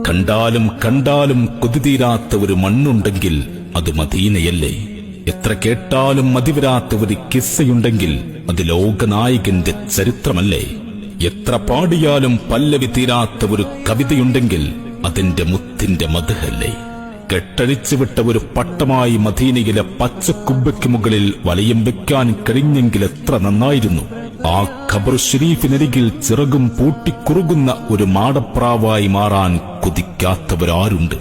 കണ്ടാലും കണ്ടാലും കൊതിതീരാത്ത ഒരു മണ്ണുണ്ടെങ്കിൽ അത് മദീനയല്ലേ? എത്ര കേട്ടാലും മതിവരാത്ത ഒരു കിസ്സയുണ്ടെങ്കിൽ അത് ലോകനായകന്റെ ചരിത്രമല്ലേ? എത്ര പാടിയാലും പല്ലവി തീരാത്ത ഒരു കവിതയുണ്ടെങ്കിൽ അതിന്റെ മുത്തിന്റെ മദ്ഹല്ലേ? കെട്ടഴിച്ചുവിട്ട ഒരു പട്ടമായി മദീനയിലെ പച്ചക്കുബ്ബയ്ക്ക് മുകളിൽ വലയം വെക്കാൻ കഴിഞ്ഞെങ്കിൽ എത്ര നന്നായിരുന്നു. ആ ഖബർ ഷരീഫിനരികിൽ ചിറകും പൂട്ടിക്കുറുകുന്ന ഒരു മാടപ്രാവായി മാറാൻ കൊതിക്കാത്തവരാരുണ്ട്?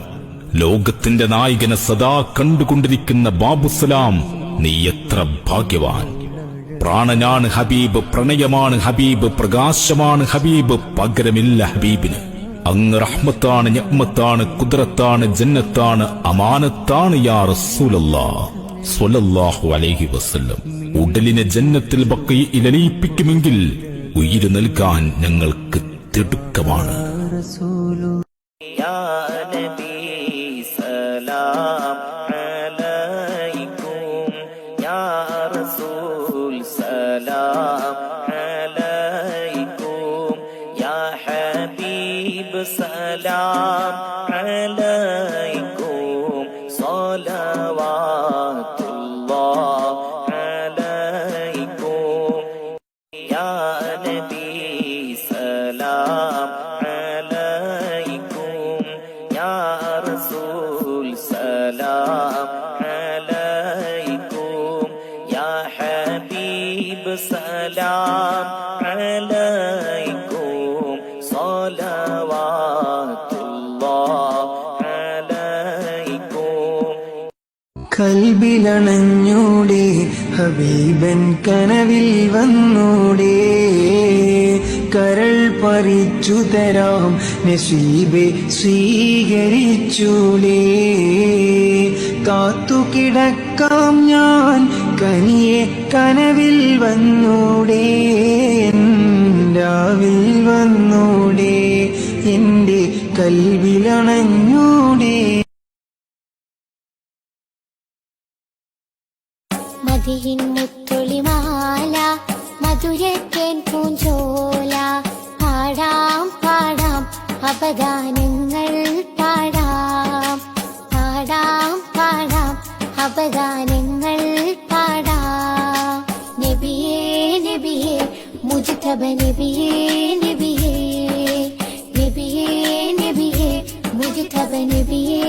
ലോകത്തിന്റെ നായകനെ സദാ കണ്ടുകൊണ്ടിരിക്കുന്ന ബാബുസലാം, നീ എത്ര ഭാഗ്യവാൻ! പ്രാണനാണ് ഹബീബ്, പ്രണയമാണ് ഹബീബ്, പ്രകാശമാണ് ഹബീബ്, പകരമില്ല ഹബീബിന്. അങ്ങ് റഹ്മത്താണ്, നിഅ്മത്താണ്, ഖുദ്റത്താണ്, ജന്നത്താണ്, അമാനത്താണ് യാ റസൂലല്ലാഹ് സ്വല്ലല്ലാഹു അലൈഹി വസല്ലം. ഉടലിനെ ജന്നത്തിൽ ബഖീഇൽ അലിയിപ്പിക്കുമെങ്കിൽ ഉയിര് നൽകാൻ ഞങ്ങൾക്ക് തിടുക്കമാണ്. സലാം അലൈക്കും സ്വലവാത്തുല്ലാഹ് അലൈക്കും യാ നബി സലാം അലൈക്കും യാ റസൂൽ സലാം അലൈക്കും യാ ഹബീബ് സലാം അലൈക്കും കൽബിലണഞ്ഞൂടെ ഹബീബൻ കനവിൽ വന്നൂടെ, കരൾ പറിച്ചു തരാം നസീബെ സ്വീകരിച്ചൂലേ. കാത്തുകിടക്കാം ഞാൻ കനിയെ കനവിൽ വന്നൂടെ, രാവിൽ വന്നൂടെ, എന്റെ കൽബിലണഞ്ഞൂടെ. മദിഹിന്നുത്തൊളിമാല മധുരത്തേൻ പൂഞ്ചോല, പാടാം പാടാം അപദാനങ്ങൾ പാടാം, പാടാം പാടാം അപദാനങ്ങൾ പാടാം. നബിയേ നബിയേ മുജ്തബ നബിയേ നബിയേ, നബിയേ നബിയേ മുജ്തബ നബിയേ